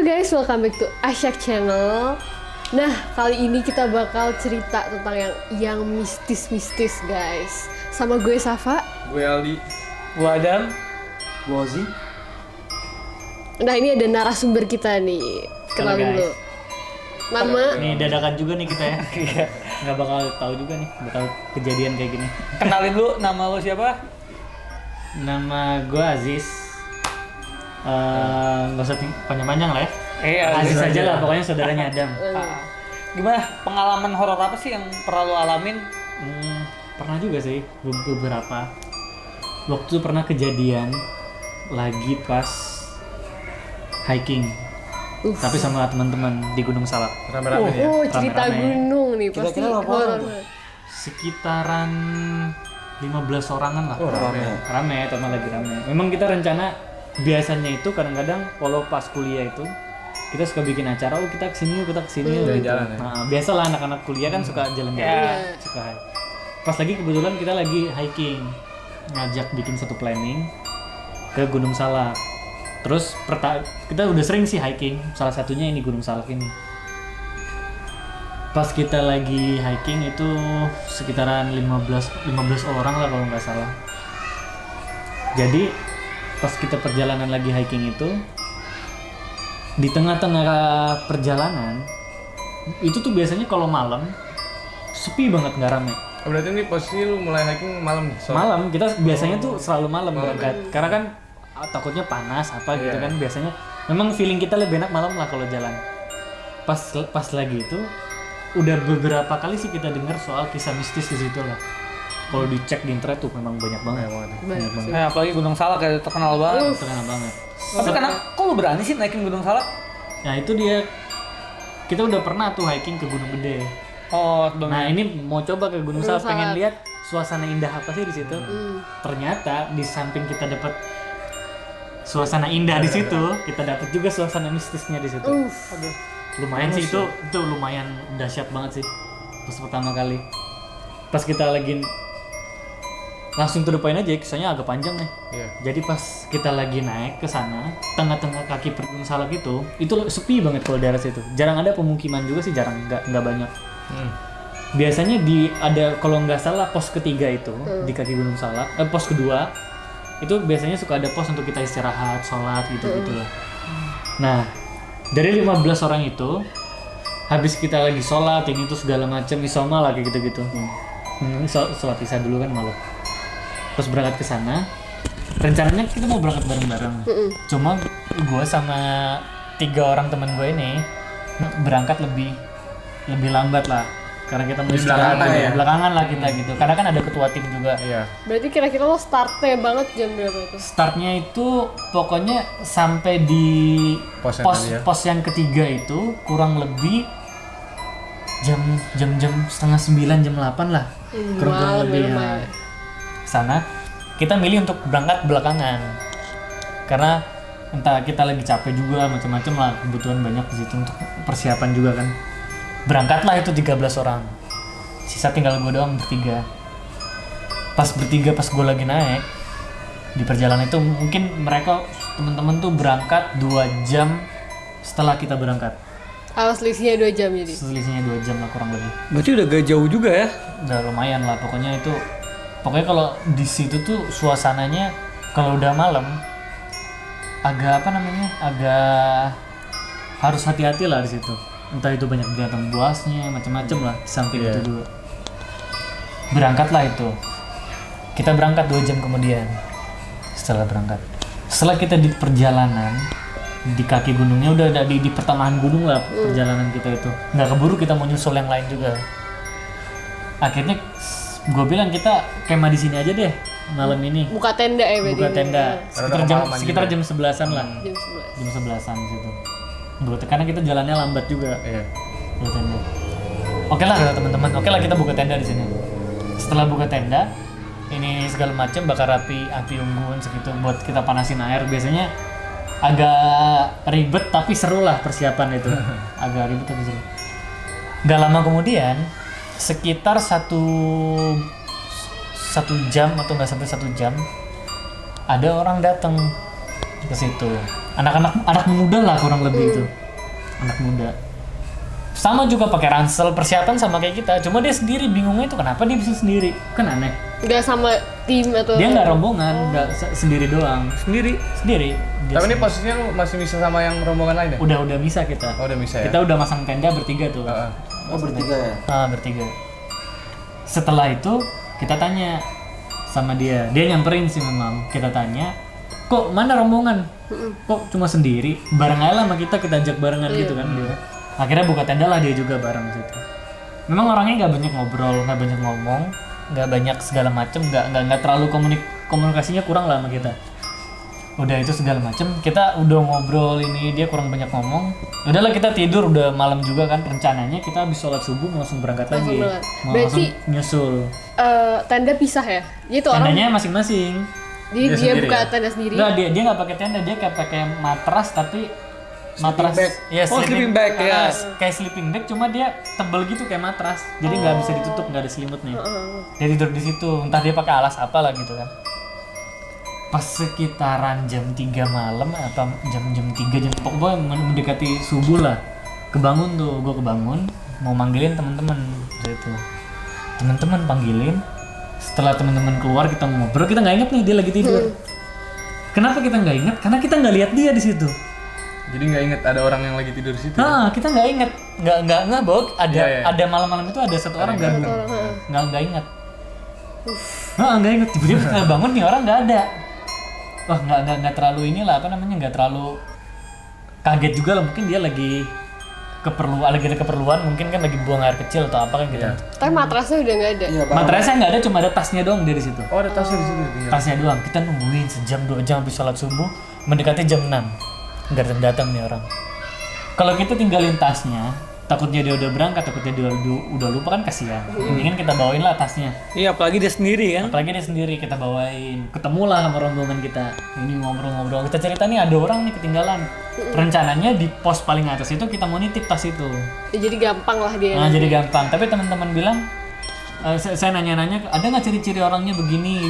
guys, welcome back to Asyak Channel. Nah, kali ini kita bakal cerita tentang yang mistis-mistis guys. Sama gue Safa. Gue Aldi. Gue Adam. Gue Ozi. Nah, ini ada narasumber kita nih. Kenalin dulu. Nama? Nih dadakan juga nih kita ya. Nggak bakal tahu juga nih bakal kejadian kayak gini. Kenalin dulu, nama lo siapa? Nama gue Aziz. Nggak usah panjang-panjang lah ya. Aziz aja lah, pokoknya saudaranya Adam. Gimana pengalaman horor apa sih yang pernah lo alamin? Pernah juga sih beberapa. Waktu itu pernah kejadian lagi pas hiking. Tapi sama teman-teman di Gunung Salak. Rame-rame ya? Oh, cerita Rame-rame. gunung nih pasti Kira-kira berapa orang horor. Sekitaran 15 orangan lah. Oh, Rame, teman lagi rame. Memang kita rencana biasanya itu kadang-kadang kalau pas kuliah itu kita suka bikin acara, oh kita kesini yuk, kita kesini yuk gitu. Jalan-jalan ya? Nah, biasalah anak-anak kuliah kan suka jalan-jalan, Iya. suka hike. Pas lagi kebetulan kita lagi hiking, ngajak bikin satu planning ke Gunung Salak. Terus kita udah sering sih hiking, salah satunya ini Gunung Salak ini. Pas kita lagi hiking itu sekitaran 15 orang lah kalau nggak salah. Jadi pas kita perjalanan lagi hiking itu, di tengah-tengah perjalanan itu tuh biasanya kalau malam sepi banget, nggak rame. Oh, berarti ini posisi lu mulai hiking malam nih? Malam kita biasanya tuh selalu malam Malam berangkat, karena kan takutnya panas apa gitu Iya. kan, biasanya memang feeling kita lebih enak malam lah kalau jalan. Pas lagi itu udah beberapa kali sih kita dengar soal kisah mistis di situ lah. Kalau dicek di internet tuh memang banyak banget. Banyak banget. Apalagi Gunung Salak ya, terkenal banget. Terkenal banget. Tapi kok lo berani sih naikin Gunung Salak? Nah itu dia, kita udah pernah tuh hiking ke Gunung Gede. Oh, Nah ini mau coba ke Gunung Salak, Salak. pengen lihat suasana indah apa sih di situ. Ternyata di samping kita dapat suasana indah di situ, kita dapat juga suasana mistisnya di situ. Aduh. Lumayan sih itu lumayan dahsyat banget sih pas pertama kali. Pas kita lagi langsung to the point aja, kisahnya agak panjang nih. Iya. Jadi pas kita lagi naik ke sana, tengah-tengah kaki Gunung Salak itu sepi banget kalau daerah situ. Jarang ada pemukiman juga sih, jarang, nggak banyak. Biasanya ada kalau nggak salah pos ketiga itu di kaki Gunung Salak, pos kedua itu biasanya suka ada pos untuk kita istirahat, sholat gitu-gitu lah. Nah, dari 15 orang itu habis kita lagi sholat ini tuh segala macam isoma lah kayak gitu-gitu. Sholat isya dulu kan malam. Terus berangkat ke sana. Rencananya kita mau berangkat bareng-bareng. Cuma gue sama 3 orang teman gue ini berangkat lebih lambat lah. Karena kita mau istirahat belakangan lah kita gitu. Karena kan ada ketua tim juga. Iya. Berarti kira-kira lo startnya banget jam berapa itu? Startnya itu pokoknya sampai di Pos yang tadi ya? pos yang ketiga itu kurang lebih jam setengah 9, jam 8 lah. Kurang Malam lebih ya, ya. lumayan. Sana kita milih untuk berangkat belakangan. Karena entah kita lagi capek juga macam-macam lah, kebutuhan banyak di situ untuk persiapan juga kan. Berangkatlah itu 13 orang. Sisa tinggal gue doang bertiga. Pas gue lagi naik di perjalanan itu mungkin mereka teman-teman tuh berangkat 2 jam setelah kita berangkat. Selisihnya 2 jam jadi. Selisihnya 2 jam lah kurang lebih. Berarti udah gak jauh juga ya? Udah lumayan lah pokoknya kalau di situ tuh suasananya kalau udah malam agak harus hati-hati lah di situ. Entah itu banyak binatang buasnya, macam-macam lah di samping itu dulu. Berangkatlah itu. Kita berangkat 2 jam kemudian. Setelah kita di perjalanan di kaki gunungnya udah ada di pertengahan gunung lah perjalanan kita itu. Nggak keburu kita mau nyusul yang lain juga. Akhirnya gue bilang kita kemah di sini aja deh malam ini. Buka tenda ya berarti. Buka tenda. Karena Sekitar jam 11-an lah. Jam 11. Jam 11-an situ. Karena kita jalannya lambat juga. Iya. Buka tenda. Oke lah kata teman-teman. Oke lah kita buka tenda di sini. Setelah buka tenda, ini segala macam bakar api unggun segitu buat kita panasin air. Biasanya agak ribet tapi seru lah persiapan itu. Agak ribet tapi seru. Gak lama kemudian, sekitar satu jam atau nggak sampai 1 jam, ada orang datang ke situ. anak muda lah kurang lebih itu, anak muda. Sama juga pakai ransel, persiapan sama kayak kita, cuma dia sendiri. Bingungnya itu kenapa dia bisa sendiri, kan aneh. Nggak sama tim atau? Dia nggak rombongan, nggak sendiri doang. Sendiri. Dia Tapi ini sendiri. posisinya lu masih bisa sama yang rombongan lain ya? Udah bisa kita. Oh, udah bisa ya? Kita udah masang tenda bertiga tuh. Heeh. Oh bertiga ya? Bertiga. Setelah itu kita tanya sama dia nyamperin sih memang. Kita tanya, kok mana rombongan? Kok cuma sendiri? Bareng aja lah sama kita ajak barengan gitu kan dia. Akhirnya buka tenda lah dia juga bareng situ. Memang orangnya nggak banyak ngobrol, nggak banyak ngomong, nggak banyak segala macem, nggak terlalu komunikasinya kurang lah sama kita. Udah itu segala macem, kita udah ngobrol ini, dia kurang banyak ngomong. Udahlah kita tidur, udah malam juga kan. Rencananya kita habis sholat subuh mau langsung berangkat lagi. berangkat. Mau Berarti, langsung nyusul. Tenda pisah ya? Jadi tuh orang Tendanya masing-masing. dia sendiri buka ya? tenda sendiri. Enggak, dia nggak pakai tenda, dia kayak pakai matras tapi matras bag. ya Sleeping bag, ya. kayak sleeping bag, cuma dia tebel gitu kayak matras, jadi nggak bisa ditutup, nggak ada selimutnya. Dia tidur di situ, entah dia pakai alas apa lah gitu kan. Pas sekitaran jam 3 malam atau jam 3 pokoknya mendekati subuh lah, kebangun tuh, gue kebangun mau manggilin teman-teman gitu. Teman-teman panggilin, setelah teman-teman keluar kita ngobrol, kita nggak inget nih dia lagi tidur. Kenapa kita nggak inget? Karena kita nggak lihat dia di situ. Jadi nggak inget ada orang yang lagi tidur di situ. Nah, kita nggak inget, nggak bahwa ada Iya, iya. ada malam-malam itu ada satu orang yang gabung, nggak inget. Nggak inget, tiba-tiba kita bangun nih orang nggak ada. Wah, nggak terlalu inilah apa namanya, nggak terlalu kaget juga lah, mungkin dia lagi ada keperluan, mungkin kan lagi buang air kecil atau apa kan gitu. Iya. Tapi matrasnya udah nggak ada. Iya, Matrasnya nggak ada, cuma ada tasnya doang dari situ. Oh, ada tasnya di situ tinggal. Tasnya doang. Kita nungguin sejam 2 jam habis sholat subuh, mendekati jam 6. Nggak datang nih orang. Kalau kita tinggalin tasnya, takutnya dia udah berangkat, takutnya dia udah lupa kan kasihan. Mendingan kita bawain lah tasnya. Iya, apalagi dia sendiri kan. Apalagi dia sendiri, kita bawain. Ketemulah sama rombongan kita. Ini ngobrol-ngobrol. Kita cerita nih ada orang nih ketinggalan. Rencananya di pos paling atas itu kita mau nitip tas itu. Ya, jadi gampang lah dia. Nah, jadi gampang. Tapi teman-teman bilang, saya nanya-nanya, ada nggak ciri-ciri orangnya begini.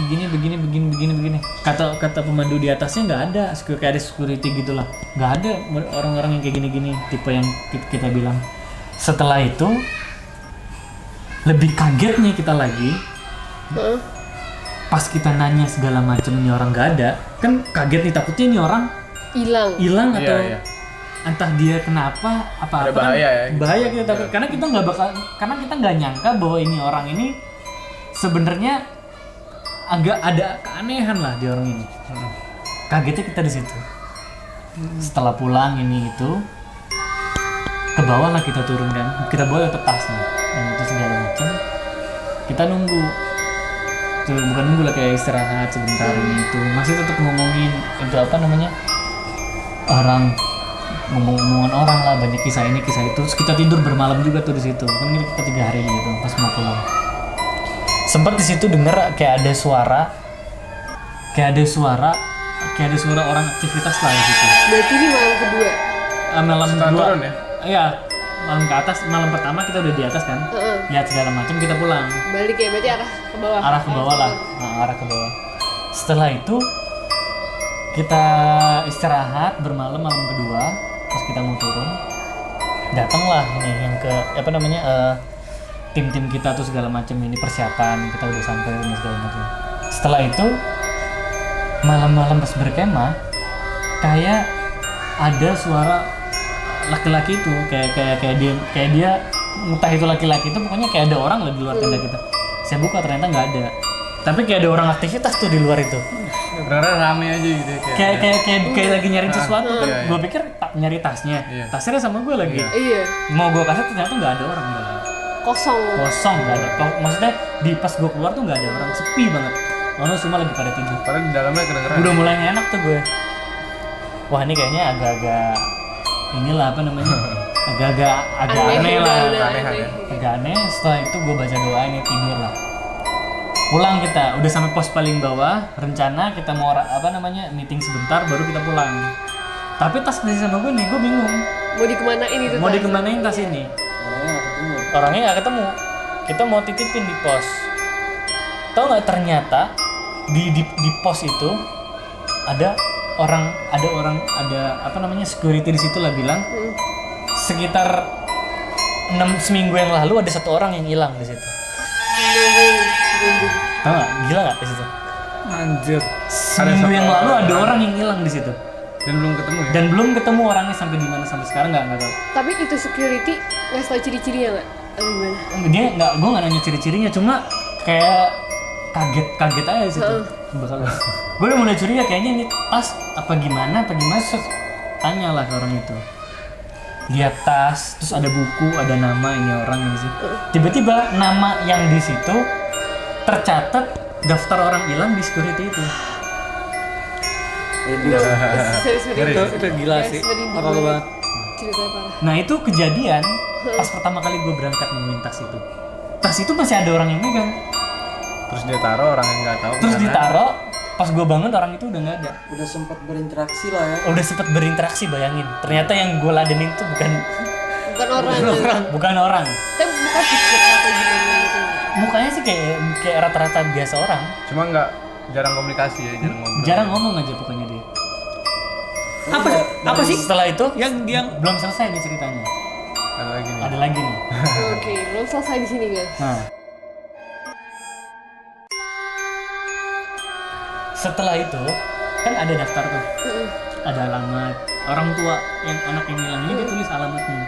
Kata pemandu di atasnya nggak ada, kayak ada security gitulah. Nggak ada orang-orang yang kayak gini-gini, tipe yang kita bilang. Setelah itu, lebih kagetnya kita lagi, pas kita nanya segala macam ini orang nggak ada, kan kaget nih, takutnya ini orang hilang Iya, atau iya. entah dia kenapa apa Ada bahaya ya, gitu. bahaya kita takut, Iya. karena kita nggak nyangka bahwa ini orang ini sebenarnya agak ada keanehan lah di orang ini. Kagetnya kita di situ. Setelah pulang ini itu ke bawah lah kita turun kan, kita bawa ke tasnya dan itu segala macam. Kita nunggu tuh, bukan nunggu lah, kayak istirahat sebentar ini itu, masih tetap ngomongin itu apa namanya, orang ngomong-ngomongan orang lah, banyak kisah ini kisah itu. Terus kita tidur bermalam juga tuh di situ kan, kita 3 hari gitu pas mau pulang. Sempat di situ denger kayak ada suara orang aktivitas lah di situ. Berarti ini malam kedua. Malam Setelah kedua turun ya? Iya, malam ke atas. Malam pertama kita udah di atas kan, lihat segala macam, kita pulang Balik ya, berarti arah ke bawah. arah ke bawah lah. Arah ke bawah. Setelah itu kita istirahat bermalam, malam kedua pas kita mau turun, datanglah nih yang ke apa namanya, tim-tim kita tuh segala macam, ini persiapan, kita udah sampai dan segala macam. Setelah itu malam-malam pas berkemah, kayak ada suara laki-laki itu, kayak dia entah itu laki-laki itu, pokoknya kayak ada orang lah di luar tenda kita. Saya buka, ternyata nggak ada, tapi kayak ada orang aktivitas tuh di luar itu. Beneran rame aja gitu ya. Kayak lagi nyari sesuatu kan. Iya, iya. Gue pikir nyari tasnya. Iya. Tasnya sama gue lagi. Iya, Mau gue kasih, ternyata nggak ada orang. Nggak ada. kosong. Kosong, nggak ada. Maksudnya di pas gue keluar tuh nggak ada orang, sepi banget. Orang semua lagi pada tidur. Padahal di dalamnya kedengeran. Udah mulai nggak enak tuh gue. Wah, ini kayaknya agak-agak inilah apa namanya, agak aneh lah. aneh. Agak aneh. Setelah itu gue baca doa, ini tidur lah. Pulang kita, udah sampai pos paling bawah. Rencana kita mau apa namanya, meeting sebentar baru kita pulang. Tapi tas masih sama gue nih, gue bingung. Mau dikemanain itu? Mau tas? dikemanain tas ini? Orangnya nggak ketemu. Kita mau titipin di pos. Tahu nggak, ternyata di pos itu ada ada apa namanya security di situ lah bilang sekitar 6 seminggu yang lalu ada 1 orang yang hilang di situ. Tahu nggak? Gila nggak di situ? Anjir. Seminggu yang lalu ada orang yang hilang di situ. Dan belum ketemu ya? Dan belum ketemu orangnya sampai di mana sampai sekarang nggak tahu. Tapi itu security nggak tahu ciri-cirinya nggak? Atau gimana? Dia nggak, gue nggak nanya ciri-cirinya, cuma kayak kaget aja situ. Bakal gue udah mulai curiga kayaknya ini tas apa gimana tanya lah ke orang itu. Lihat tas, terus ada buku, ada nama ini orang yang di situ. Tiba-tiba nama yang di situ tercatat daftar orang hilang di security itu. Itu gila sih. Parah banget. Ceritanya parah. Nah itu kejadian pas pertama kali gue berangkat nemuin tas itu. Tas itu masih ada orang yang megang. Terus dia taruh orang yang nggak tahu. Terus kemana. ditaruh, pas gue bangun orang itu udah nggak ada. Udah sempat berinteraksi lah ya. Udah sempet berinteraksi, bayangin. Ternyata yang gue ladenin itu bukan Bukan orang. orang. Tapi bukan pikir atau gimana gitu. Mukanya sih kayak rata-rata biasa orang. Cuma nggak jarang komunikasi ya, jarang ngobrol. Jarang ngomong aja pokoknya dia. Apa sih? Setelah itu Yang belum selesai nih ceritanya. Ada lagi nih. Ada lagi nih. Oke, belum selesai di sini guys. Nah. Setelah itu kan ada daftar tuh. Ada alamat orang tua yang anak yang hilang ini dia tulis alamatnya.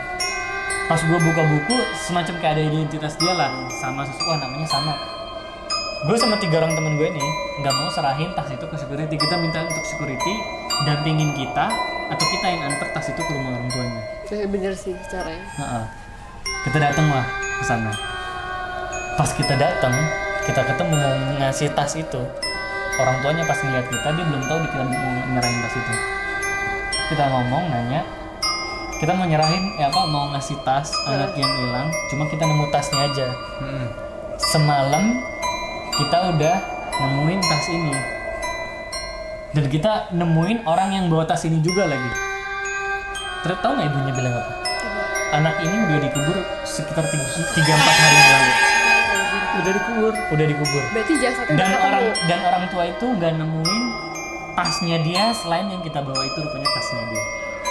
Pas gua buka buku semacam kayak ada identitas dia lah sama sesuatu namanya sama. Gue sama 3 orang temen gue ini nggak mau serahin tas itu ke security. Kita minta untuk security dampingin kita atau kita yang antar tas itu ke rumah orang tuanya. Bener sih caranya. Nah, kita datang lah ke sana. Pas kita datang, kita ketemu mau ngasih tas itu. Orang tuanya pas ngeliat kita, dia belum tahu kita mau nyerahin tas itu. Kita ngomong, nanya, kita mau nyerahin, mau ngasih tas anak yang hilang. Cuma kita nemu tasnya aja. Semalam kita udah nemuin tas ini. Dan kita nemuin orang yang bawa tas ini juga lagi. Terus tahu nggak ibunya bilang apa? Anak ini udah dikubur sekitar 3-4 hari yang lalu. Udah dikubur. Berarti jasadnya udah ketemu. Dan orang tua itu nggak nemuin tasnya dia selain yang kita bawa itu rupanya tasnya dia.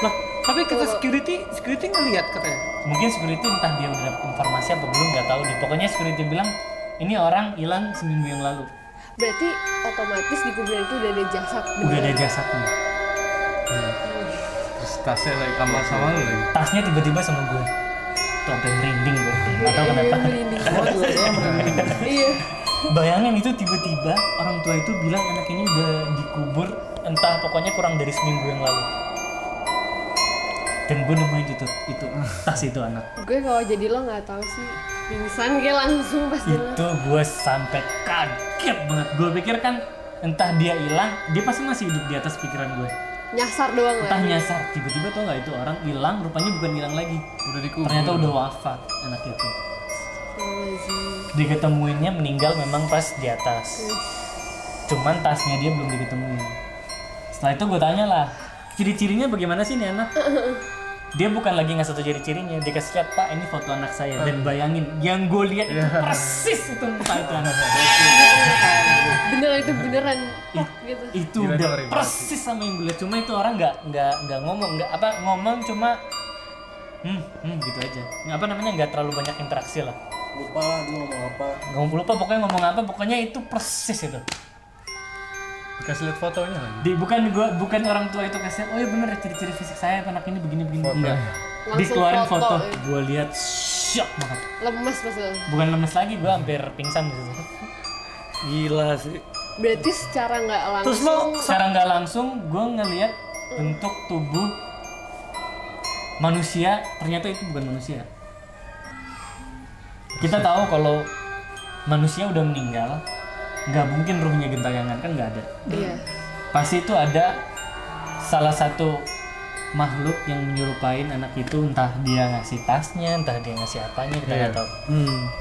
Lah, tapi kata security ngelihat katanya. Mungkin security entah dia udah dapet informasi apa belum nggak tahu deh. Pokoknya security bilang ini orang hilang seminggu yang lalu. Berarti otomatis di kuburan itu udah ada jasad. Udah ada jasadnya. Terus tasnya lagi sama lu lagi. Tasnya tiba-tiba sama gue. Tuh sampai merinding gue. Nggak tahu kenapa. Iya. Bayangin itu tiba-tiba orang tua itu bilang anak ini udah dikubur entah pokoknya kurang dari seminggu yang lalu. Dan gue nemuin itu tas itu anak. Gue kalau jadi lo nggak tahu sih pingsan kayak langsung pas Itu gue sampai kaget banget. Gue pikir kan entah dia hilang, dia pasti masih hidup di atas pikiran gue. nyasar doang Entah lah. nyasar, tiba-tiba tau nggak itu orang hilang, rupanya bukan hilang lagi. Udah dikubur. Ternyata udah wafat anak itu. Astagfirullahaladzim. Diketemuinnya meninggal memang pas di atas. Cuman tasnya dia belum diketemuin. Setelah itu gue tanya lah, ciri-cirinya bagaimana sih nih anak? Dia bukan lagi ngasih tau ciri-cirinya, dia kasih lihat, Pak ini foto anak saya. Dan bayangin, yang gue lihat itu persis itu muka itu anak saya. Beneran itu beneran tok gitu. Itu Gila, udah ngeri banget persis sama yang gue lihat. Cuma itu orang nggak ngomong, ngomong cuma gitu aja. Nggak terlalu banyak interaksi lah. Lupa lah dia ngomong apa. Nggak lupa pokoknya ngomong apa, pokoknya itu persis itu. Dikasih lihat fotonya lagi. Bukan orang tua itu kasih, oh ya bener ciri-ciri fisik saya anak ini begini Foto. enggak. Langsung Dikeluarin foto, foto, ya. gue lihat shock banget. Lemes pas lo. Bukan lemes lagi, gue hampir pingsan di situ. Gila sih. Berarti secara nggak langsung. Terus lo Secara nggak langsung gue ngelihat bentuk tubuh manusia, ternyata itu bukan manusia. Kita tahu kalau manusia udah meninggal, nggak mungkin ruhnya gentayangan, kan nggak ada. Iya. Pasti itu ada salah satu makhluk yang menyerupain anak itu, entah dia ngasih tasnya, entah dia ngasih apanya, kita nggak tahu.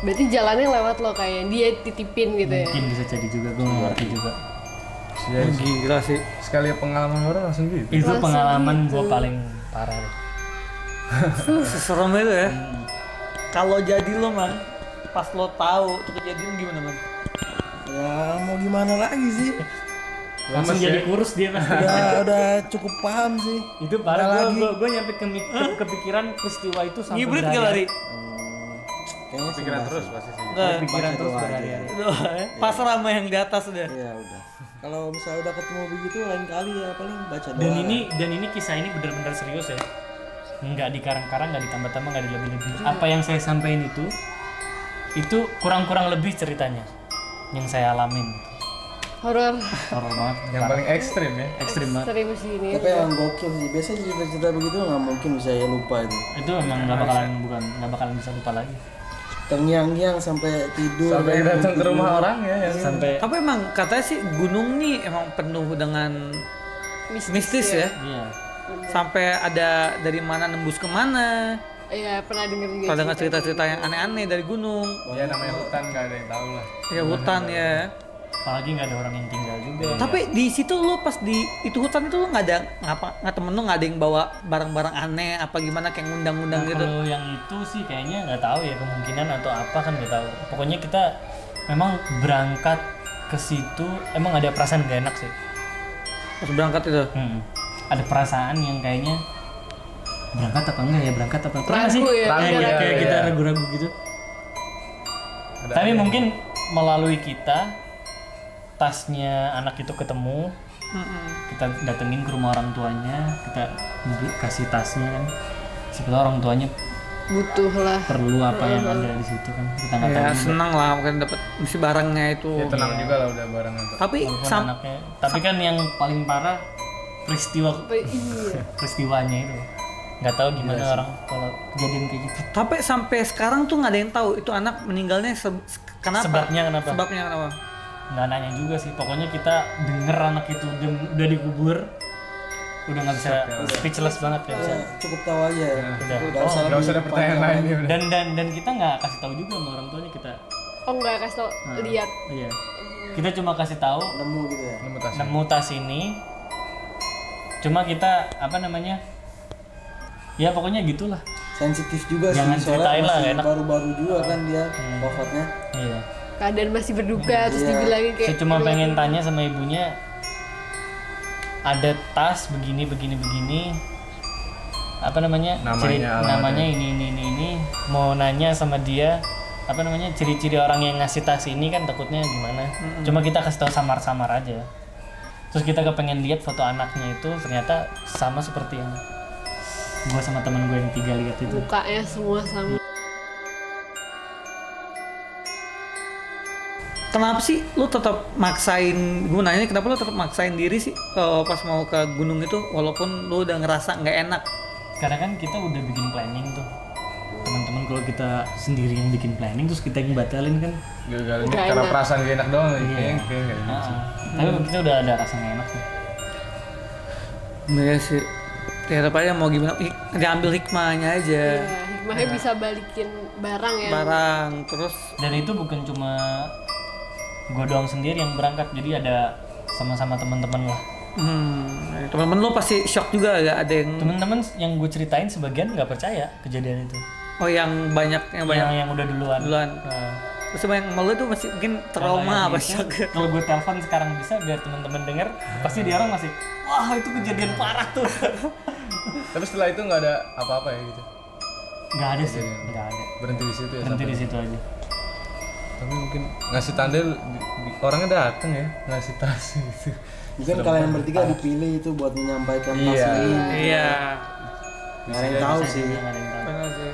Berarti jalannya lewat lo kayak dia titipin gitu ya. Mungkin bisa jadi juga, gue nggak ngerti juga. Jadi gila sih. sekali pengalaman orang langsung gitu. Itu Langsung pengalaman gitu. gue paling parah deh. Seserem itu ya. Kalau jadi lo man, pas lo tahu itu kejadian gimana man? Ya mau gimana lagi sih? langsung Lemes jadi ya. kurus dia pasti. Udah cukup paham sih. Itu parah, gue nyampe kepikiran peristiwa itu sampai Ngibrit gak lari? Kayaknya Pikiran sih terus masih. pasti sih. Enggak. Pikiran Baca terus doa aja. berhari-hari. Pasrah sama yang di atas udah. Iya udah. Kalau misalnya udah ketemu begitu lain kali ya paling baca doa. Dan ini kisah ini benar-benar serius ya. Nggak dikarang-karang, nggak ditambah-tambah, nggak dilebih-lebih. Apa yang saya sampaikan itu kurang-kurang lebih ceritanya yang saya alamin. Horor Horor banget. Yang paling ekstrim ya. Ekstrim banget. ekstrim sih ini. Tapi yang gokil sih. Biasanya cerita-cerita begitu nggak mungkin bisa ya lupa itu. Itu emang nggak bakalan bisa lupa lagi. Terngiang-ngiang sampai tidur. Sampai kan, datang ke mimpi rumah buruk. orang ya yang Sampai Tapi emang katanya sih gunung nih emang penuh dengan mistis ya. iya. Sampai ada dari mana nembus kemana. Iya, pernah denger juga. Pada nggak cerita-cerita yang aneh-aneh dari gunung. ya namanya hutan nggak ada yang tahu lah. Ya hutan ya. Apalagi nggak ada orang yang tinggal juga. Tapi di situ lo pas di itu hutan itu lo nggak ada nggak temen lo nggak ada yang bawa barang-barang aneh apa gimana kayak ngundang-ngundang Nah, gitu. kalau yang itu sih kayaknya nggak tahu ya, kemungkinan atau apa kan nggak tahu. Pokoknya kita memang berangkat ke situ emang ada perasaan gak enak sih. Pas berangkat itu. Ada perasaan yang kayaknya berangkat apa enggak ya, berangkat apa pernah nggak sih? Ragu ya, Kayak- ragu. kayak kita Iya. ragu-ragu gitu. Ada Tapi yang- mungkin melalui kita tasnya anak itu ketemu, kita datengin ke rumah orang tuanya, kita kasih tasnya kan. Sebenarnya orang tuanya Butuh lah. perlu apa yang ada di situ kan, kita nggak tahu Ya juga. senang lah mungkin dapat mesti barangnya itu. ya tenang juga lah udah barangnya tuh. Tapi Walaupun anaknya, tapi kan yang paling parah Iya. peristiwanya itu nggak tahu gimana orang kalau kejadian kayak gitu. tapi sampai sekarang tuh nggak ada yang tahu itu anak meninggalnya kenapa? Sebabnya kenapa? Sebabnya kenapa? Nggak nanya juga sih, pokoknya kita denger anak itu udah dikubur, udah nggak bisa, speechless banget ya bisa. Ya, cukup tahu aja ya. Udah. Nggak usah Nggak usah ada lebih pertanyaan panjang lain ya udah. Dan kita nggak kasih tahu juga sama orang tuanya kita. Oh enggak kasih tau, lihat. Iya. Kita cuma kasih tahu nemu gitu ya. Nemu tas. nemu tas ini. Cuma kita apa namanya? Ya pokoknya gitulah. Sensitif juga Jangan sih soalnya ceritain lah, masih enak. baru-baru juga kan dia wafatnya. Iya. Keadaan masih berduka terus Iya. dibilangin kayak Saya cuma pengen tanya sama ibunya, ada tas begini apa namanya, Namanya, alamatnya. namanya ini mau nanya sama dia apa namanya, ciri-ciri orang yang ngasih tas ini kan, takutnya gimana. Cuma kita kasih tahu samar-samar aja, terus kita kepengen lihat foto anaknya itu, ternyata sama seperti yang gua sama temen gue yang 3 lihat itu. mukanya semua sama. Kenapa sih lu tetap maksain? Gue nanya kenapa lu tetap maksain diri sih pas mau ke gunung itu walaupun lu udah ngerasa nggak enak. Karena kan kita udah bikin planning tuh, teman-teman. Kalau kita sendiri yang bikin planning terus kita yang batalin kan. Gara-gara ini Nggak karena enak. perasaan gak enak doang lagi. Iya. Kayaknya nggak enak sih. Tapi kita udah ada rasa nggak enak sih. Iya sih. Ya tapi aja mau gimana? Diambil hikmahnya aja. Iya, hikmahnya bisa balikin barang ya. Barang terus Dan itu bukan cuma gue doang sendiri yang berangkat, jadi ada sama-sama teman-teman lah. teman-teman lu pasti shock juga gak ada yang Teman-teman yang gue ceritain sebagian nggak percaya kejadian itu. oh yang banyak Yang udah duluan. duluan. Nah, Terus sama yang malu tuh masih mungkin trauma apa shock. Kalau gue telepon sekarang bisa biar teman-teman denger, pasti dia orang masih, wah itu kejadian parah tuh. Tapi setelah itu nggak ada apa-apa ya gitu. Nggak ada sih, nggak ada. Berhenti di situ ya. Berhenti sampai- di situ aja. Tapi mungkin ngasih tanda orangnya datang ya ngasih tas gitu. Mungkin kalian bertiga dipilih itu buat menyampaikan Iya. tas ini. Iya. Nggak ada yang tahu Bisa sih. juga nggak ada yang tahu. Benar sih.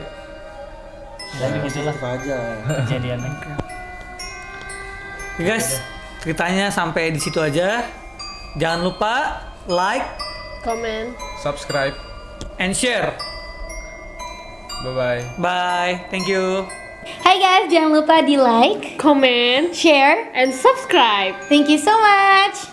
Jadi gitulah Positif aja. kejadiannya. Oke, guys, ceritanya sampai di situ aja. Jangan lupa like Komen. Subscribe. and share. Bye bye. Bye. Thank you. Hai guys, jangan lupa di like, Komen. share. And subscribe. Thank you so much.